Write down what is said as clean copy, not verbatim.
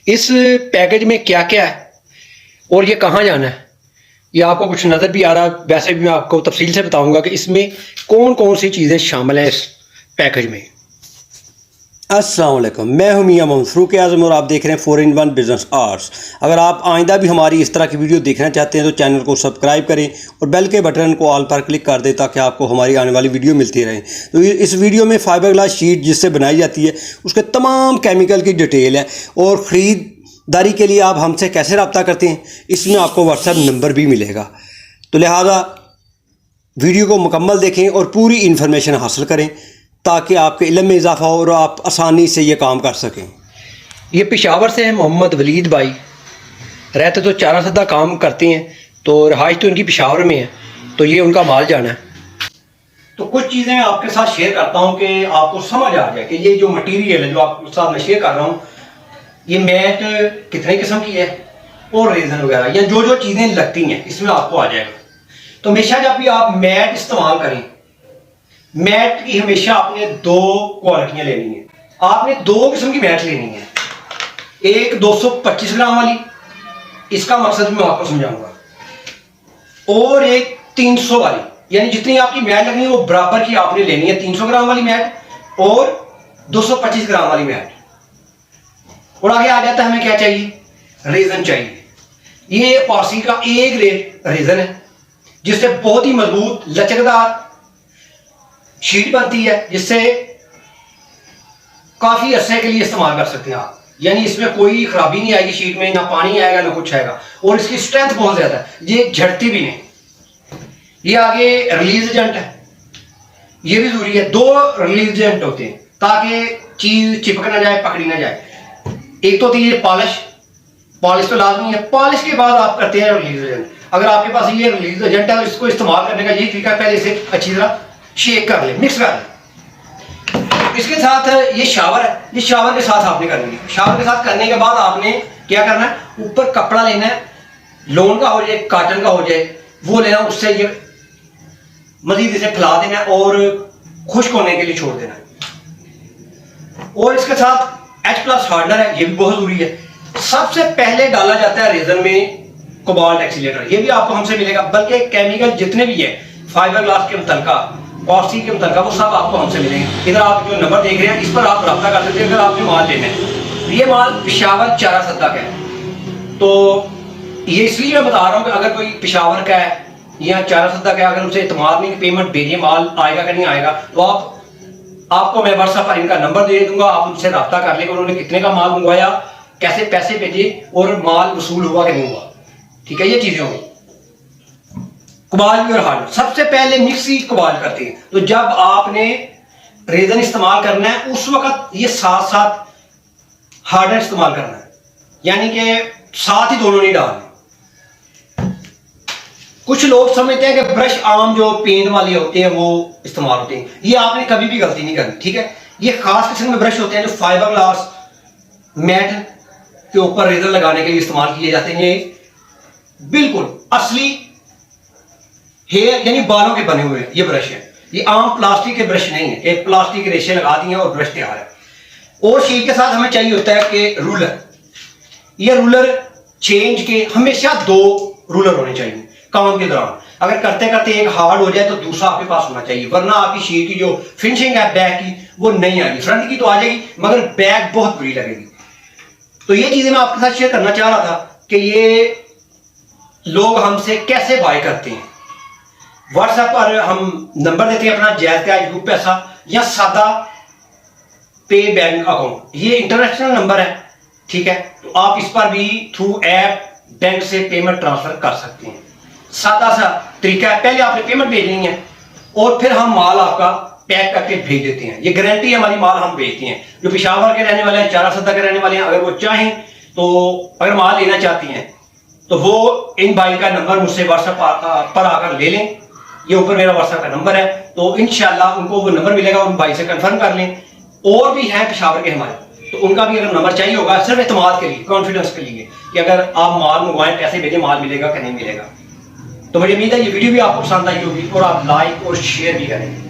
इस पैकेज में क्या क्या है और ये कहाँ जाना है, ये आपको कुछ नज़र भी आ रहा है। वैसे भी मैं आपको तफसील से बताऊंगा कि इसमें कौन कौन सी चीज़ें शामिल हैं इस पैकेज में। अस्सलाम वालेकुम, मैं हूं मियां मोहम्मद फ़ारूक आज़म और आप देख रहे हैं 4-in-1 बिज़नेस आवर्स। अगर आप आइंदा भी हमारी इस तरह की वीडियो देखना चाहते हैं तो चैनल को सब्सक्राइब करें और बेल के बटन को ऑल पर क्लिक कर दें ताकि आपको हमारी आने वाली वीडियो मिलती रहे। तो इस वीडियो में फाइबर ग्लास शीट जिससे बनाई जाती है उसके तमाम केमिकल की डिटेल है और ख़रीदारी के लिए आप हमसे कैसे रब्ता करते हैं इसमें आपको व्हाट्सएप नंबर भी मिलेगा। तो लिहाजा वीडियो को मुकम्मल देखें और पूरी इन्फॉर्मेशन हासिल करें ताकि आपके इल्म में इजाफा हो और आप आसानी से ये काम कर सकें। ये पेशावर से है मोहम्मद वलीद भाई, रहते तो चारा सद्दा काम करते हैं, तो रहाइश तो इनकी पेशावर में है, तो ये उनका माल जाना है। तो कुछ चीज़ें मैं आपके साथ शेयर करता हूँ कि आपको समझ आ जाए कि ये जो मटीरियल है जो आपके साथ मैं शेयर कर रहा हूँ, ये मैट कितने किस्म की है और रेजन वगैरह या जो जो चीज़ें लगती हैं इसमें आपको आ जाएगा। तो हमेशा जब भी आप मैट इस्तेमाल करें, मैट की हमेशा आपने दो क्वालिटियां लेनी है। आपने दो किस्म की मैट लेनी है, एक 225 ग्राम वाली, इसका मकसद मैं आपको समझाऊंगा, और एक 300 वाली, यानी जितनी आपकी मैट लगनी है वो बराबर की आपने लेनी है। 300 ग्राम वाली मैट और 225 ग्राम वाली मैट। और आगे आ जाता है हमें क्या चाहिए, रेजन चाहिए। ये पारसी का ए ग्रेड रेजन है जिससे बहुत ही मजबूत लचकदार शीट बनती है, जिससे काफी अरसे के लिए इस्तेमाल कर सकते हैं आप। यानी इसमें कोई खराबी नहीं आएगी शीट में, ना पानी आएगा ना कुछ आएगा, और इसकी स्ट्रेंथ बहुत ज्यादा है, ये झड़ती भी नहीं। ये आगे रिलीज एजेंट है, ये भी जरूरी है। दो रिलीज एजेंट होते हैं ताकि चीज चिपक ना जाए, पकड़ी ना जाए। एक तो होती है पॉलिश तो लाजमी है, पॉलिश के बाद आप करते हैं रिलीज एजेंट। अगर आपके पास ये रिलीज एजेंट है तो इसको इस्तेमाल करने का यही तरीका है, पहले इसे अच्छी तरह शेक कर ले, मिक्स कर ले। इसके साथ ये शावर है, ये शावर के साथ आपने करनी है। शावर के साथ करने के बाद आपने क्या करना है, ऊपर कपड़ा लेना है, लोन का हो जाए कॉटन का हो जाए वो लेना, उससे ये मजीद इसे फैला देना है और खुश्क होने के लिए छोड़ देना है। और इसके साथ H+ हार्डनर है, ये भी बहुत जरूरी है। सबसे पहले डाला जाता है रेजन में कोबाल्ट एक्सीलेटर, ये भी आपको हमसे मिलेगा। बल्कि केमिकल जितने भी है फाइबर ग्लास के मुतलका, पॉर्सी के मुतलका, वो सब आपको हमसे मिलेंगे। इधर आप जो नंबर देख रहे हैं इस पर आप रब्ता कर सकते हैं अगर आपने माल लेना है। ये माल पेशावर चारा सद्दा का है, तो ये इसलिए मैं बता रहा हूँ कि अगर कोई पेशावर का है या चारा सद्दा का है, अगर उनसे इतमाद नहीं पेमेंट भेजिए, माल आएगा कि नहीं आएगा, तो आपको मैं व्हाट्सएप पर इनका नंबर दे दूंगा, आप उनसे रब्ता कर लेंगे उन्होंने कितने का माल मंगवाया, कैसे पैसे भेजे और माल वसूल हुआ कि नहीं हुआ। ठीक है, ये चीजें होंगी। कोबाल्ट और हार्डनर, सबसे पहले मिक्सी कोबाल्ट करते हैं। तो जब आपने रेजन इस्तेमाल करना है उस वक्त ये साथ साथ हार्डनर इस्तेमाल करना है, यानी कि साथ ही दोनों नहीं डालने। कुछ लोग समझते हैं कि ब्रश आम जो पेंट वाले होते हैं वो इस्तेमाल होते हैं, ये आपने कभी भी गलती नहीं करनी। ठीक है, ये खास किस्म के ब्रश होते हैं जो फाइबर ग्लास मैट के ऊपर रेजन लगाने के लिए इस्तेमाल किए जाते हैं। ये बिल्कुल असली हेयर यानी बालों के बने हुए ये ब्रश है, ये आम प्लास्टिक के ब्रश नहीं है। एक प्लास्टिक के रेशे लगा दिए और ब्रश तैयार है। और शीट के साथ हमें चाहिए होता है कि रूलर, ये रूलर चेंज के हमेशा दो रूलर होने चाहिए काम के दौरान। अगर करते करते एक हार्ड हो जाए तो दूसरा आपके पास होना चाहिए, वरना आपकी शीट की जो फिनिशिंग है बैक की वो नहीं आएगी। फ्रंट की तो आ जाएगी मगर बैक बहुत बुरी लगेगी। तो ये चीजें मैं आपके साथ शेयर करना चाह रहा था कि ये लोग हमसे कैसे बाय करते हैं। व्हाट्सएप पर हम नंबर देते हैं अपना, जायज का ग्रुप पैसा या सादा पे बैंक अकाउंट, ये इंटरनेशनल नंबर है। ठीक है, तो आप इस पर भी थ्रू ऐप बैंक से पेमेंट ट्रांसफर कर सकते हैं। सादा सा तरीका है, पहले आपने पेमेंट भेजनी है और फिर हम माल आपका पैक करके भेज देते हैं। ये गारंटी है हमारी, माल हम भेजते हैं। जो पेशावर के रहने वाले हैं, चारा सद्दा के रहने वाले हैं, अगर वो चाहें तो अगर माल लेना चाहती हैं तो वो इन भाई का नंबर मुझसे व्हाट्सएप पर आकर ले लें। ये ऊपर मेरा व्हाट्सएप का नंबर है, तो इंशाल्लाह उनको वो नंबर मिलेगा, उन भाई से कंफर्म कर लें। और भी हैं पेशावर के हमारे, तो उनका भी अगर नंबर चाहिए होगा सिर्फ एतमाद के लिए, कॉन्फिडेंस के लिए कि अगर आप माल मंगवाएं पैसे भेजें, माल मिलेगा कि नहीं मिलेगा। तो मुझे उम्मीद है ये वीडियो भी आपको पसंद आई होगी और आप लाइक और शेयर भी करेंगे।